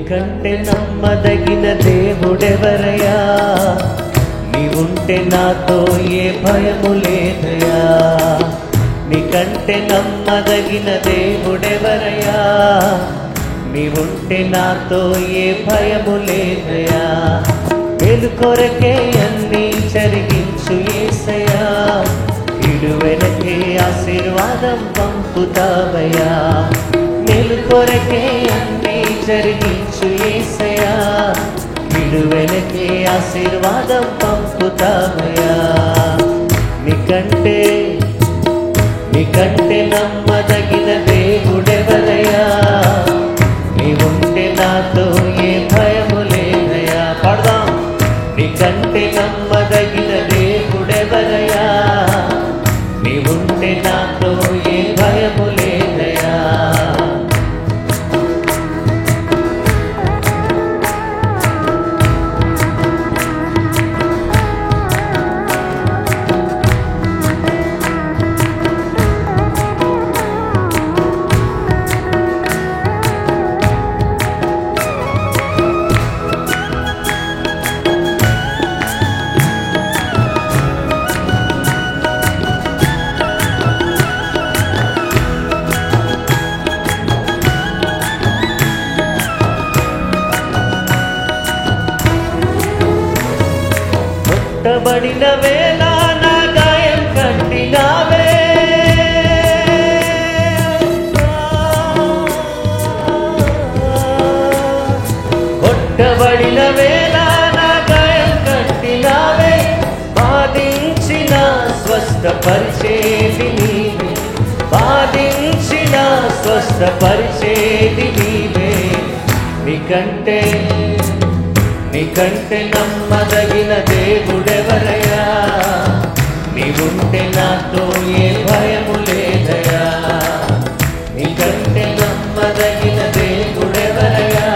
నీకంటే నమ్మదగిన దేవుడెవరయ్యా, నీవుంటే నాతో ఏ భయము లేదయ్యా. నీకంటే నమ్మదగిన దేవుడెవరయ్యా, నీవుంటే నాతో ఏ భయము లేదయ్యా. మేలు కొరకే అన్నీ జరిగించు యేసయ్యా, ఇడు వెనకే ఆశీర్వాదం పంపుతావయ్యా. మేలు కొరకే అన్నీ జరిగించు యేసయ్యా, ఇడు వెనకే ఆశీర్వాదం పంపుతావయ్యా. నీకంటే నమ్మదగిన దేవుడెవరయ్యా, నీవుంటే నాతో ఏ భయము లేదయ్యా. పాడదాం. నీకంటే నమ్మదగిన దేవుడెవరయ్యా, నీవుంటే నాతో ఏ భయము లేదయ్యా. కొట్టబడిన వేళ నా గాయం కట్టినావే, కొట్టబడిన వేళ నా గాయం కట్టినావే. బాధించిన స్వస్థపరిచేది నీవే, బాధించిన స్వస్థపరిచేది నీవే. నీకంటే నమ్మదగిన దేవుడెవరయ్యా, నీవుంటే నాతో ఏ భయము లేదయ్యా. నీకంటే నమ్మదగిన దేవుడెవరయ్యా,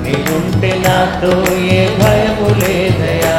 నీవుంటే నాతో ఏ భయము లేదయ్యా.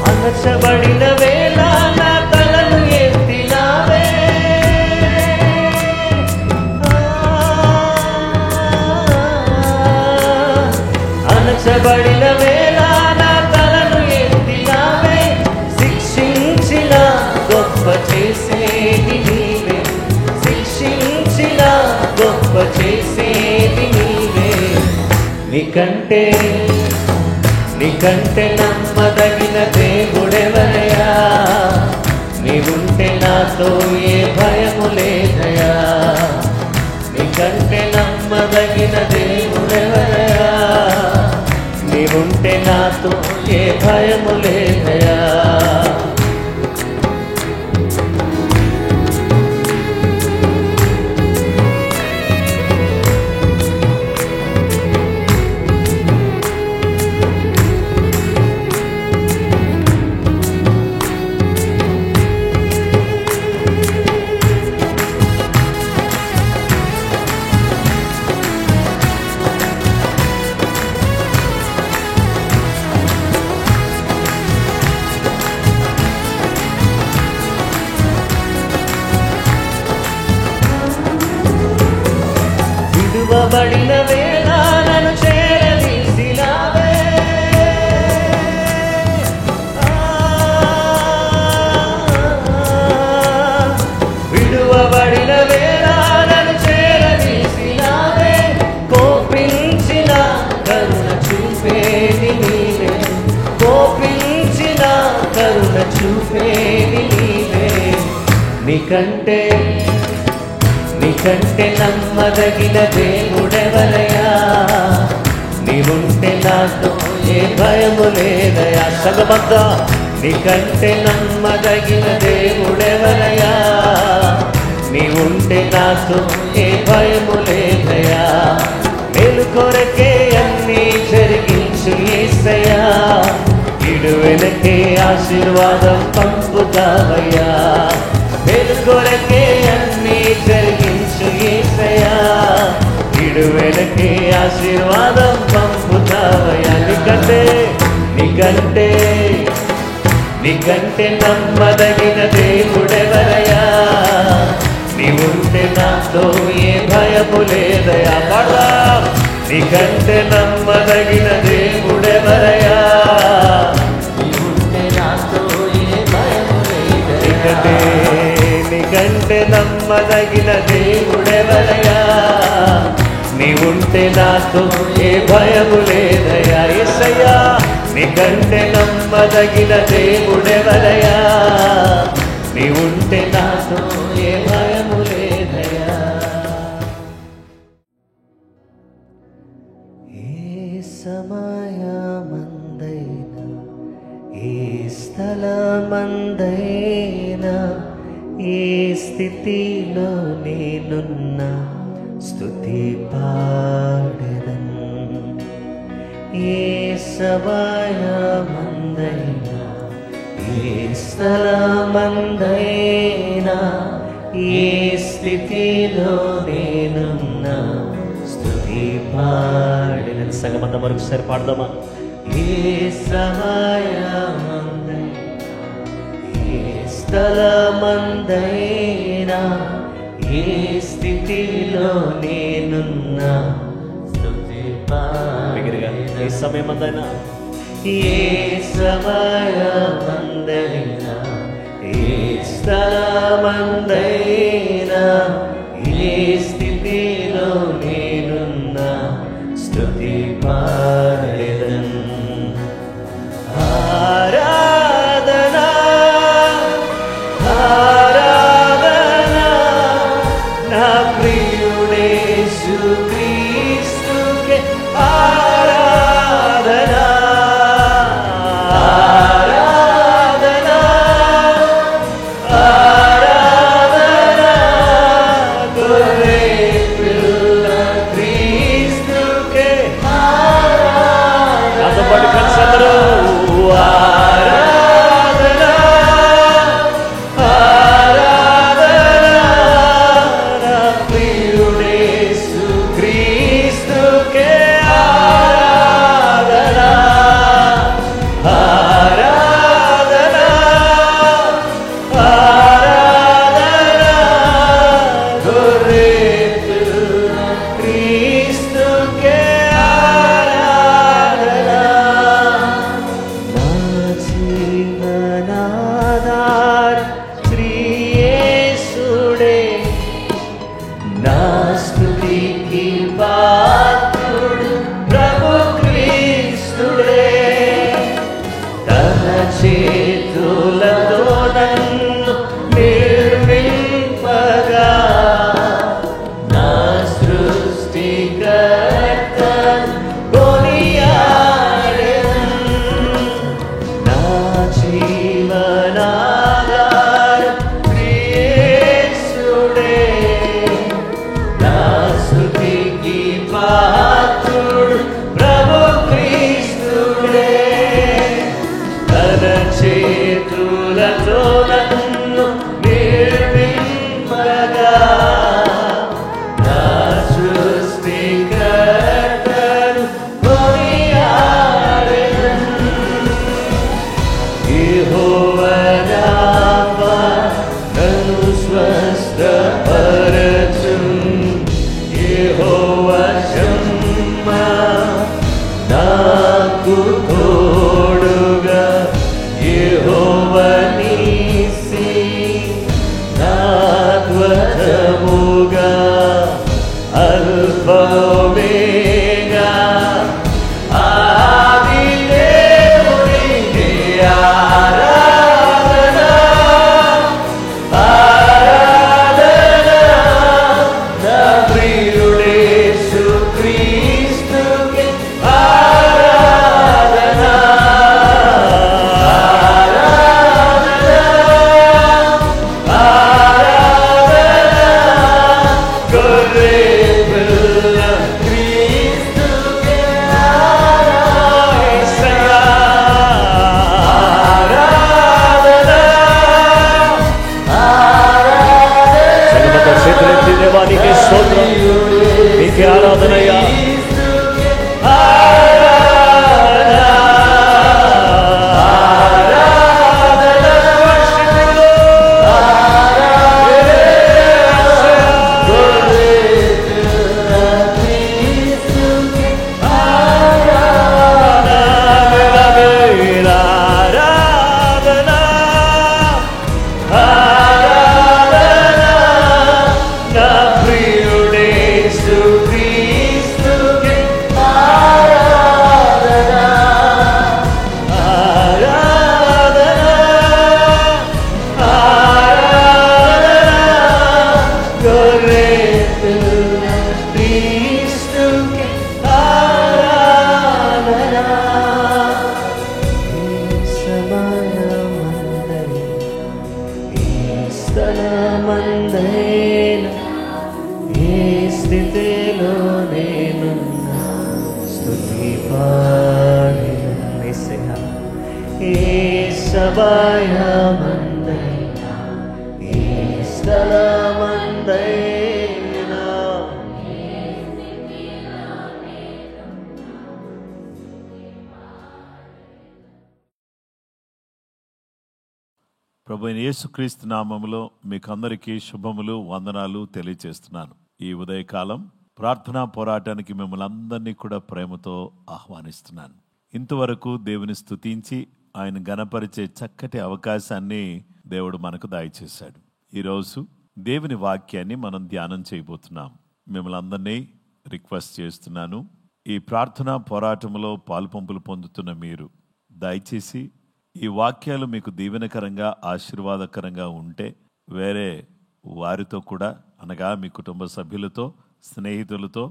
అణచబడిన వేళ నా తలను ఎత్తినావే, అణచబడిన వేళ నా తలను ఎత్తినావే. శిక్షించిన గొప్ప చేసేది నీవే, శిక్షించిన గొప్ప చేసేది నీవే. నీకంటే నమ్మదగిన దేవుడెవరయ్యా, నీవుంటే నాతో ఏ భయము లేదయ్యా. నీకంటే నమ్మదగిన దేవుడెవరయ్యా, నీవుంటే నాతో ఏ భయము లేదయ్యా. విడువబడిన వేళ నన్ను చేరదీసినావే, విడువబడిన వేళ నన్ను చేరదీసినావే. కోపించిన కరుణ చూపేది నీవే, కోపించిన కరుణ చూపేది నీవే. నీకంటే నమ్మదగిన దేవుడెవరయ్యా, నీవుంటే నాతో ఏ భయము లేదయ్యా. సగమంతా నీకంటే నమ్మదగిన దేవుడెవరయ్యా? నీవుంటే నాతో ఏ భయము లేదయ్యా. మేలు కొరకే అన్నీ జరిగించు యేసయ్యా. ఇడు వెనకే ఆశీర్వాదం పంపుతావయ్యా. మేలు కొరకే అన్నీ జరిగించు యేసయ్యా. ఇడు వెనకే ఆశీర్వాదం పంపుతావయ్యా. నీకంటే నమ్మదగిన దేవుడెవరయ్యా? నీవుంటే నాతో ఏ భయము లేదయ్యా. పడా నీకంటే నమ్మదగిన దేవుడెవరయ్యా? నీవుంటే నాతో ఏ భయము లేదయ్యా. నీకంటే నమ్మదగిన దేవుడెవరయ్యా? నీవుంటే నాతో ఏ భయము లేదయ్యా. యేసయ్యా నీకంటే నమ్మదగిన దేవుడెవరయ్యా? నీవుంటే నాతో ఏ భయము లేదయ్యా. ఏ సమయమందైనా ఏ స్థలమందైనా ఏ స్థితిలో నేనున్నా స్తుతి పాడెదన్. ఏ సమయమందైనా ఏ స్థలమందైనా ఏ స్థితిలో నేనున్నా స్తుతి పాడెదన్. సంగమంత మరొకసారి పాడదామా? ఏ సమయమందైనా ఏ స్థలమందైనా ఏ స్థితిలో నేనున్నా స్తుతి పాడెదన్. ఏ సమయమందైనా ఏ సమయమందైనా ఏ స్థలమందైనా ఏ స్థితిలో నేనున్నా స్తుతి పాడెదన్. ఆరాధనా ఆరాధనా నా ప్రియుడేసు క్రీస్తుకే ఆరాధనా ఆరాధనా ఆరాధనా గొర్రె పిల్ల క్రీస్తుకే ఆరాధనా. నాతో పాటు కలిసి అందరూ ఆరాధనా ఆరాధనా నా ప్రియుడేసు క్రీస్తుకే ఆరాధనా ఆరాధనా ఆరాధనా గొర్రె పిల్ల క్రీస్తుకే ఆరాధనా. నా జీవనాధార శ్రీ యేసుడే నా స్తుతికి పాత్రుడు ప్రభు క్రీస్తుడే. తన చేతులతో నన్ను నిర్మింపగా నా సృష్టికర్తను కొనియాడెదన్. నా జీవనాధారం యేసుడే నా స్తుతికి పాత్రుడు ప్రభు క్రీస్తుడే. తన చేతులతో నన్ను నిర్మింపగా నా సృష్టికర్తను కొనియాడెదన్. యెహోవా రాఫా నన్ను స్వస్థపరచున్. యెహోవా షమ్మా నాకు తోడుగా. యెహోవా నీసి నా ధ్వజముగా. అల్ఫా ఒమేగా ఆది దేవునికే ఆరాధనా ఆరాధనా నా ప్రియుడేసు క్రీస్తుకే ఆరాధనా ఆరాధనా ఆరాధనయా ప్రభువైన యేసుక్రీస్తు నామములో మీకు అందరికీ శుభములు వందనాలు తెలియజేస్తున్నాను. ఈ ఉదయకాలం ప్రార్థనా పోరాటానికి మిమ్మల్ని అందరినీ కూడా ప్రేమతో ఆహ్వానిస్తున్నాను. ఇంతవరకు దేవుని స్తుతించి ఆయన గణపరిచే చక్కటి అవకాశాన్ని దేవుడు మనకు దయచేశాడు. ఈరోజు దేవుని వాక్యాన్ని మనం ధ్యానం చేయబోతున్నాం. మిమ్మల్ని అందరినీ రిక్వెస్ట్ చేస్తున్నాను, ఈ ప్రార్థనా పోరాటంలో పాలుపంపులు పొందుతున్న మీరు దయచేసి ఈ వాక్యాలు మీకు దీవెనకరంగా ఆశీర్వాదకరంగా ఉంటే వేరే వారితో కూడా, అనగా మీ కుటుంబ సభ్యులతో, స్నేహితులతో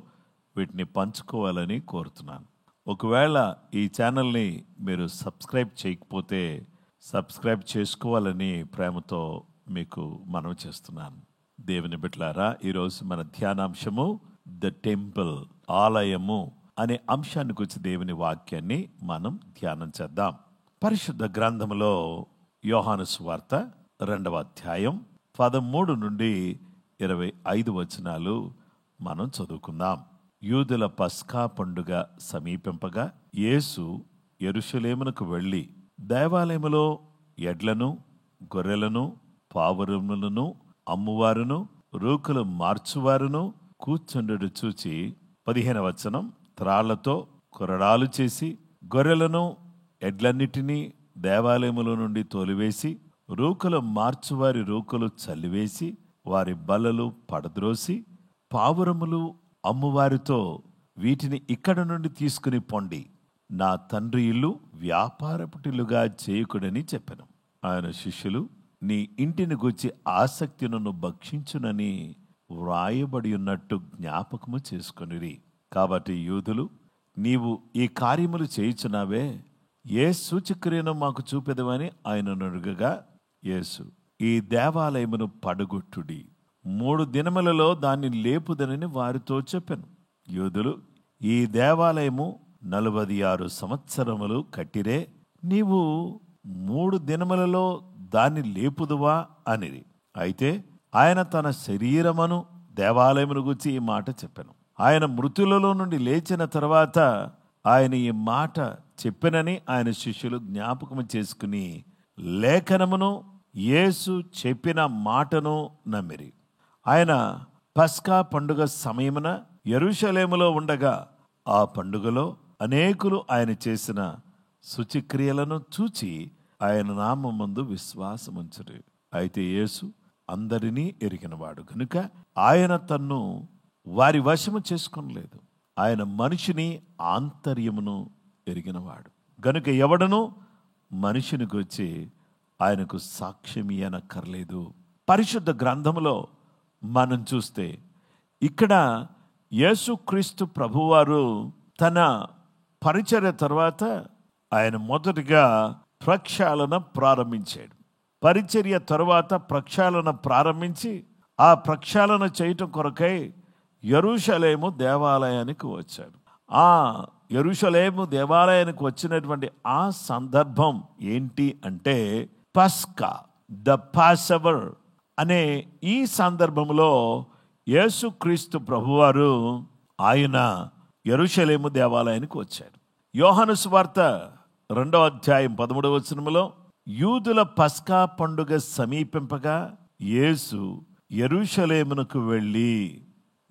వీటిని పంచుకోవాలని కోరుతున్నాను. ఒకవేళ ఈ ఛానల్ని మీరు సబ్స్క్రైబ్ చేయకపోతే సబ్స్క్రైబ్ చేసుకోవాలని ప్రేమతో మీకు మనవి చేస్తున్నాను. దేవుని బిడ్డలారా, ఈరోజు మన ధ్యానాంశము ద టెంపుల్, ఆలయము అనే అంశాన్ని గురించి దేవుని వాక్యాన్ని మనం ధ్యానం చేద్దాం. పరిశుద్ధ గ్రంథములో యోహాను సువార్త 2వ అధ్యాయం 13 నుండి 25 వచనాలు మనం చదువుకుందాం. యూదుల పస్కా పండుగ సమీపింపగా యేసు యెరూషలేమునకు వెళ్ళి దేవాలయములో ఎడ్లను, గొర్రెలను, పావురములను అమ్మువారును, రూకలు మార్చువారును కూర్చుండుట చూచి 15వ వచనం, త్రాళ్లతో కొరడాలు చేసి గొర్రెలను ఎడ్లన్నిటినీ దేవాలయములో నుండి తోలివేసి రూకలు మార్చువారి రూకలు చల్లివేసి వారి బల్లలు పడద్రోసి పావురములు అమ్మువారితో వీటిని ఇక్కడ నుండి తీసుకుని పొండి, నా తండ్రి ఇల్లు వ్యాపారపుటిల్లుగా చేయకుడని చెప్పెను. ఆయన శిష్యులు, నీ ఇంటిని గూర్చి ఆసక్తి నన్ను భక్షించునని వ్రాయబడి ఉన్నట్టు జ్ఞాపకము చేసుకొనిరి. కాబట్టి యూదులు, నీవు ఈ కార్యములు చేయుచున్నావే, ఏ సూచక్రియను మాకు చూపెదవని ఆయనను అడుగగా యేసు, ఈ దేవాలయమును పడగొట్టుడి, 3 దినములలో దాన్ని లేపుదనని వారితో చెప్పెను. యూదులు, ఈ దేవాలయము 46 సంవత్సరములు కట్టిరే, నీవు 3 దినములలో దాన్ని లేపుదువా అనిది. అయితే ఆయన తన శరీరమును దేవాలయమును గురించి ఈ మాట చెప్పెను. ఆయన మృతులలో నుండి లేచిన తర్వాత ఆయన ఈ మాట చెప్పెనని ఆయన శిష్యులు జ్ఞాపకం చేసుకుని లేఖనమును యేసు చెప్పిన మాటను నమ్మిరి. ఆయన పస్కా పండుగ సమయమున యెరూషలేములో ఉండగా ఆ పండుగలో అనేకులు ఆయన చేసిన శుచిక్రియలను చూచి ఆయన నామమందు విశ్వాసముంచురు. అయితే యేసు అందరినీ ఎరిగినవాడు గనుక ఆయన తన్ను వారి వశము చేసుకొనలేదు. ఆయన మనిషిని ఆంతర్యమును ఎరిగినవాడు గనుక ఎవడను మనిషిని గురించి ఆయనకు సాక్ష్యం ఇయ్యనక్కర్లేదు. పరిశుద్ధ గ్రంథములో మనం చూస్తే ఇక్కడ యేసుక్రీస్తు ప్రభువారు తన పరిచర్య తర్వాత ఆయన మొదటిగా ప్రక్షాళన ప్రారంభించాడు. పరిచర్య తరువాత ప్రక్షాళన ప్రారంభించి ఆ ప్రక్షాళన చేయటం కొరకై యెరూషలేము దేవాలయానికి వచ్చాడు. ఆ యెరూషలేము దేవాలయానికి వచ్చినటువంటి ఆ సందర్భం ఏంటి అంటే పస్కా, ద పాసవర్ అనే ఈ సందర్భంలో యేసుక్రీస్తు ప్రభువారు ఆయన యెరూషలేము దేవాలయానికి వచ్చాడు. యోహాను సువార్త 2వ అధ్యాయం 13వ వచనములో యూదుల పస్కా పండుగ సమీపింపగా యేసు యెరూషలేమునకు వెళ్ళి,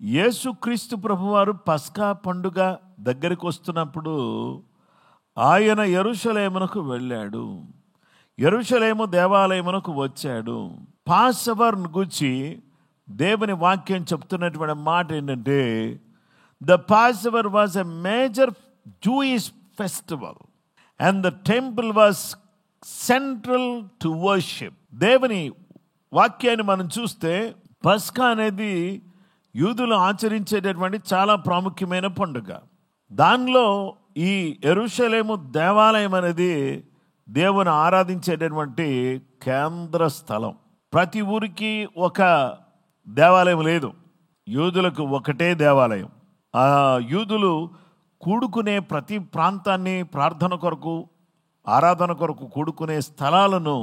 యేసుక్రీస్తు ప్రభువారు పస్కా పండుగ దగ్గరికి వస్తున్నప్పుడు ఆయన యెరూషలేమునకు వెళ్ళాడు. యెరూషలేము దేవాలయమునకు వచ్చాడు. పాస్ అవర్ గురించి దేవుని వాక్యం చెప్తున్నటువంటి మాట ఏంటంటే, the Passover was a major Jewish festival and the temple was central to worship. దేవుని వాక్యాన్ని మనం చూస్తే పస్కా అనేది యూదులు ఆచరించేటటువంటి చాలా ప్రాముఖ్యమైన పండుగ. దానిలో ఈ యెరూషలేము దేవాలయం అనేది దేవుని ఆరాధించేటటువంటి కేంద్ర స్థలం. ప్రతి ఊరికి ఒక దేవాలయం లేదు, యూదులకు ఒకటే దేవాలయం. ఆ యూదులు కూడుకునే ప్రతి ప్రాంతాన్ని ప్రార్థన కొరకు, ఆరాధన కొరకు కూడుకునే స్థలాలను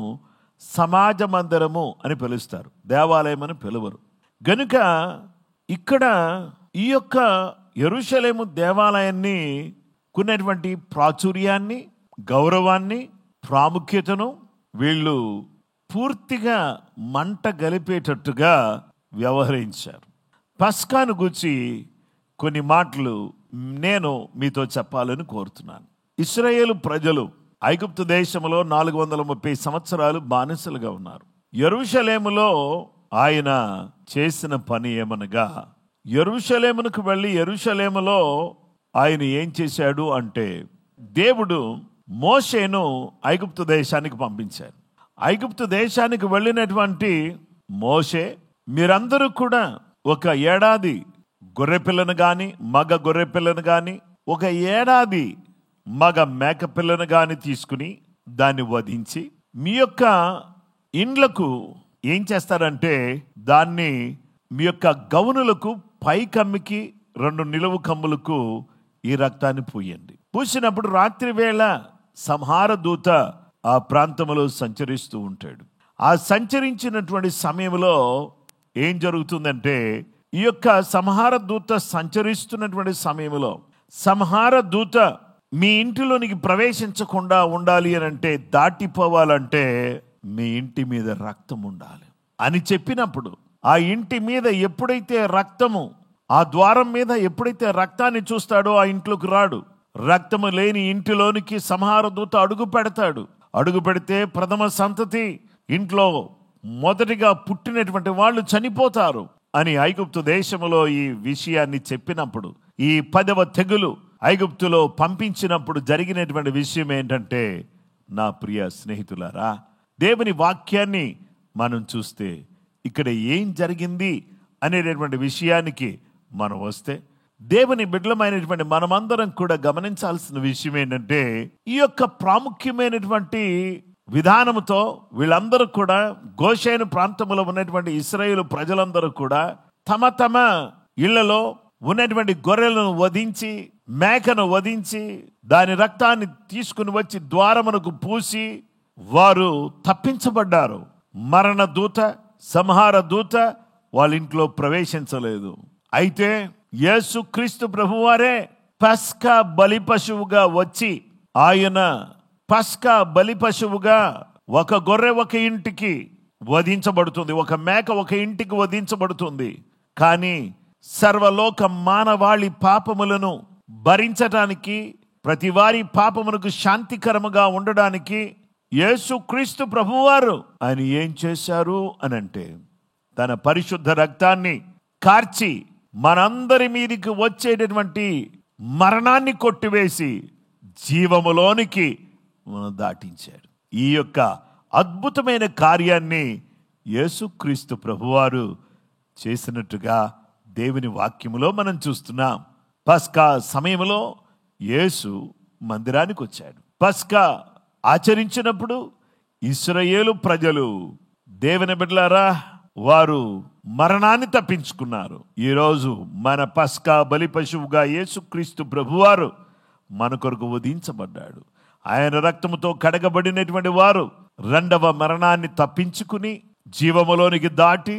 సమాజ మందిరము అని పిలుస్తారు, దేవాలయం అని పిలువరు. గనుక ఇక్కడ ఈ యొక్క యెరూషలేము దేవాలయాన్ని కొన్నటువంటి ప్రాచుర్యాన్ని, గౌరవాన్ని, ప్రాముఖ్యతను వీళ్ళు పూర్తిగా మంట గలిపేటట్టుగా వ్యవహరించారు. పస్కాను గూర్చి కొన్ని మాటలు నేను మీతో చెప్పాలని కోరుతున్నాను. ఇశ్రాయేలు ప్రజలు ఐగుప్తు దేశంలో 430 సంవత్సరాలు బానిసలుగా ఉన్నారు. యెరూషలేములో ఆయన చేసిన పని ఏమనగా, యెరూషలేమునకు వెళ్ళి యెరూషలేములో ఆయన ఏం చేశాడు అంటే, దేవుడు మోషేను ఐగుప్తు దేశానికి పంపించారు. ఐగుప్తు దేశానికి వెళ్ళినటువంటి మోషే, మీరందరూ కూడా ఒక ఏడాది గొర్రెపిల్లను కానీ, మగ గొర్రెపిల్లను కానీ, ఒక ఏడాది మగ మేకపిల్లను కానీ తీసుకుని దాన్ని వధించి మీ యొక్క ఇండ్లకు ఏం చేస్తారంటే, దాన్ని మీ యొక్క గౌనులకు పై కమ్మికి 2 నిలువు కమ్ములకు ఈ రక్తాన్ని పూయండి. పూసినప్పుడు రాత్రి వేళ సంహార దూత ఆ ప్రాంతంలో సంచరిస్తూ ఉంటాడు. ఆ సంచరించినటువంటి సమయంలో ఏం జరుగుతుందంటే, ఈ యొక్క సంహార దూత సంచరిస్తున్నటువంటి సమయంలో సంహార దూత మీ ఇంటిలోనికి ప్రవేశించకుండా ఉండాలి అని అంటే, దాటిపోవాలంటే మీ ఇంటి మీద రక్తం ఉండాలి అని చెప్పినప్పుడు, ఆ ఇంటి మీద ఎప్పుడైతే రక్తము, ఆ ద్వారం మీద ఎప్పుడైతే రక్తాన్ని చూస్తాడో ఆ ఇంట్లోకి రాడు. రక్తము లేని ఇంటిలోనికి సంహార దూత అడుగు పెడతాడు. అడుగు పెడితే ప్రథమ సంతతి, ఇంట్లో మొదటిగా పుట్టినటువంటి వాళ్ళు చనిపోతారు అని ఐగుప్తు దేశంలో ఈ విషయాన్ని చెప్పినప్పుడు, ఈ 10వ తెగులు ఐగుప్తులో పంపించినప్పుడు జరిగినటువంటి విషయం ఏంటంటే, నా ప్రియ స్నేహితులారా, దేవుని వాక్యాన్ని మనం చూస్తే ఇక్కడ ఏం జరిగింది అనేటటువంటి విషయానికి మనం వస్తే, దేవుని బిడ్డలమైనటువంటి మనమందరం కూడా గమనించాల్సిన విషయం ఏంటంటే, ఈ యొక్క ప్రాముఖ్యమైనటువంటి విధానంతో వీళ్ళందరూ కూడా, గోషేను ప్రాంతంలో ఉన్నటువంటి ఇశ్రాయేలు ప్రజలందరూ కూడా తమ తమ ఇళ్లలో ఉన్నటువంటి గొర్రెలను వధించి, మేకను వధించి, దాని రక్తాన్ని తీసుకుని వచ్చి ద్వారమునకు పూసి వారు తప్పించబడ్డారు. మరణ దూత, సంహార దూత వాళ్ళ ఇంట్లో ప్రవేశించలేదు. అయితే యేసుక్రీస్తు ప్రభువారే పస్కా బలి పశువుగా వచ్చి, ఆయన పస్కా బలి పశువుగా ఒక గొర్రె ఒక ఇంటికి వధించబడుతుంది, ఒక మేక ఒక ఇంటికి వధించబడుతుంది. కానీ సర్వలోక మానవాళి పాపములను భరించటానికి, ప్రతి వారి పాపమునకు శాంతికరముగా ఉండడానికి యేసుక్రీస్తు ప్రభువారు ఆయన ఏం చేశారు అనంటే, తన పరిశుద్ధ రక్తాన్ని కార్చి మనందరి మీదికి వచ్చేటటువంటి మరణాన్ని కొట్టివేసి జీవములోనికి మనం దాటించాడు. ఈ యొక్క అద్భుతమైన కార్యాన్ని యేసుక్రీస్తు ప్రభువారు చేసినట్టుగా దేవుని వాక్యములో మనం చూస్తున్నాం. పస్కా సమయంలో యేసు మందిరానికి వచ్చాడు. పస్కా ఆచరించినప్పుడు ఇశ్రాయేలు ప్రజలు, దేవుని బిడ్డలారా, వారు మరణాన్ని తప్పించుకున్నారు. ఈరోజు మన పస్కా బలి పశువుగా యేసుక్రీస్తు ప్రభువారు మన కొరకు వధించబడ్డాడు. ఆయన రక్తముతో కడగబడినటువంటి వారు 2వ మరణాన్ని తప్పించుకుని జీవములోనికి దాటి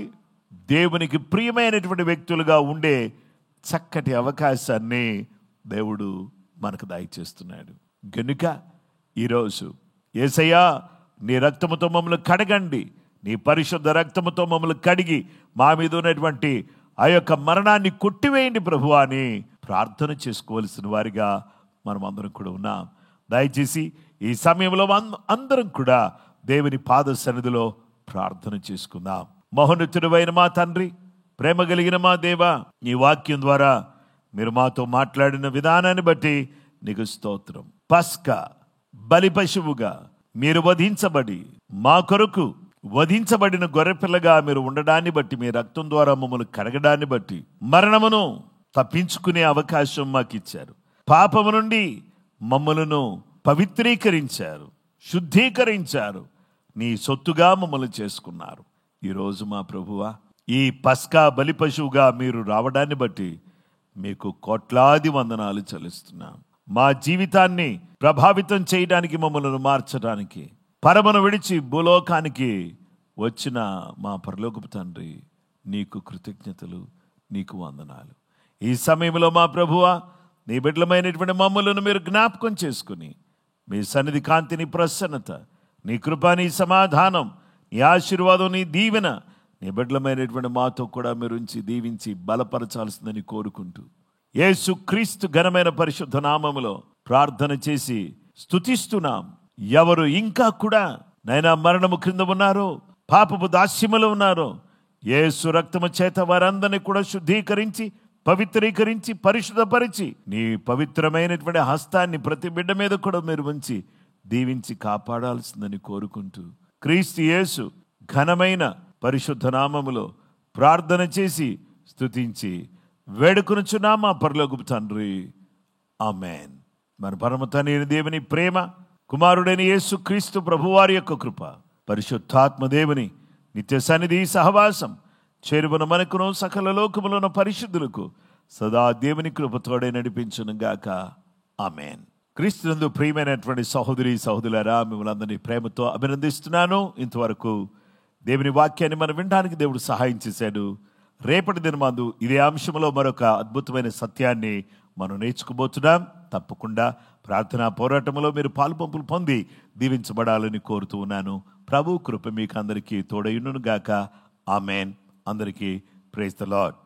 దేవునికి ప్రియమైనటువంటి వ్యక్తులుగా ఉండే చక్కటి అవకాశాన్ని దేవుడు మనకు దయచేస్తున్నాడు. గనుక ఈరోజు యేసయ్యా, నీ రక్తముతో మమ్మల్ని కడగండి, నీ పరిశుద్ధ రక్తముతో మమ్మల్ని కడిగి మా మీద ఉన్నటువంటి ఆ యొక్క మరణాన్ని కొట్టివేయండి ప్రభువా అని ప్రార్థన చేసుకోవలసిన వారిగా మనం అందరం కూడా ఉన్నాం. దయచేసి ఈ సమయంలో అందరం కూడా దేవుని పాద సన్నిధిలో ప్రార్థన చేసుకుందాం. మహోన్నతుడైన మా తండ్రి, ప్రేమ కలిగిన మా దేవా, నీ వాక్యం ద్వారా మీరు మాతో మాట్లాడిన విధానాన్ని బట్టి నీకు స్తోత్రం. పస్కా బలి పశువుగా మీరు వధించబడి మా కొరకు వధించబడిన గొర్రెపిల్లగా మీరు ఉండడాన్ని బట్టి, మీ రక్తం ద్వారా మమ్మల్ని కడగడాన్ని బట్టి మరణమును తప్పించుకునే అవకాశం మాకు ఇచ్చారు. పాపము నుండి మమ్మలను పవిత్రీకరించారు, శుద్ధీకరించారు, నీ సొత్తుగా మమ్మల్ని చేసుకున్నారు. ఈరోజు మా ప్రభువా, ఈ పస్కా బలి పశువుగా మీరు రావడాన్ని బట్టి మీకు కోట్లాది వందనాలు చెల్లిస్తున్నాం. మా జీవితాన్ని ప్రభావితం చేయడానికి, మమ్మల్ని మార్చడానికి, పరమను విడిచి భూలోకానికి వచ్చిన మా పరలోకపు తండ్రి, నీకు కృతజ్ఞతలు, నీకు వందనాలు. ఈ సమయంలో మా ప్రభువా, నీ బిడ్డలమైనటువంటి మమ్మలను మీరు జ్ఞాపకం చేసుకుని, మీ సన్నిధి కాంతిని, ప్రసన్నత, నీ కృప, నీ సమాధానం, నీ ఆశీర్వాదం, నీ దీవెన నీ బిడ్డలమైనటువంటి మాతో కూడా మీరు ఉంచి దీవించి బలపరచాల్సిందని కోరుకుంటూ, యేసు క్రీస్తు ఘనమైన పరిశుద్ధ నామములో ప్రార్థన చేసి స్తుతిస్తున్నాం. ఎవరు ఇంకా కూడా నైనా మరణము క్రింద ఉన్నారో, పాపపు దాస్యములో ఉన్నారో, యేసు రక్తము చేత వారందరినీ కూడా శుద్ధీకరించి, పవిత్రీకరించి, పరిశుద్ధపరిచి, నీ పవిత్రమైనటువంటి హస్తాన్ని ప్రతి బిడ్డ మీద కూడా మీరు ఉంచి దీవించి కాపాడాల్సిందని కోరుకుంటూ, క్రీస్తు యేసు ఘనమైన పరిశుద్ధ నామములో ప్రార్థన చేసి స్తుతించి వేడుకొనుచున్నాం మా పరలోకపు తండ్రి, ఆమేన్. మన పరమ తండ్రి దేవుని ప్రేమ, కుమారుడైన యేసు క్రీస్తు ప్రభువారి యొక్క కృప, పరిశుద్ధాత్మ దేవుని నిత్య సన్నిధి సహవాసం చేరువన మనకును సకల లోకములను పరిశుద్ధులకు సదా దేవుని కృపతోడే నడిపించును గాక, ఆమేన్. క్రీస్తునందు ప్రియమైనటువంటి సహోదరి సహోదరులారా, మిమ్మల్ని అందరినీ ప్రేమతో అభినందిస్తున్నాను. ఇంతవరకు దేవుని వాక్యాన్ని మనం వినడానికి దేవుడు సహాయం చేశాడు. రేపటి దినమందు ఇదే అంశంలో మరొక అద్భుతమైన సత్యాన్ని మనం నేర్చుకోబోతున్నాం. తప్పకుండా ప్రార్థనా పోరాటంలో మీరు పాలుపంపులు పొంది దీవించబడాలని కోరుతూ ఉన్నాను. ప్రభు కృప మీకు అందరికీ తోడయుండును గాక, ఆమేన్. అందరికీ ప్రైజ్ ది లార్డ్.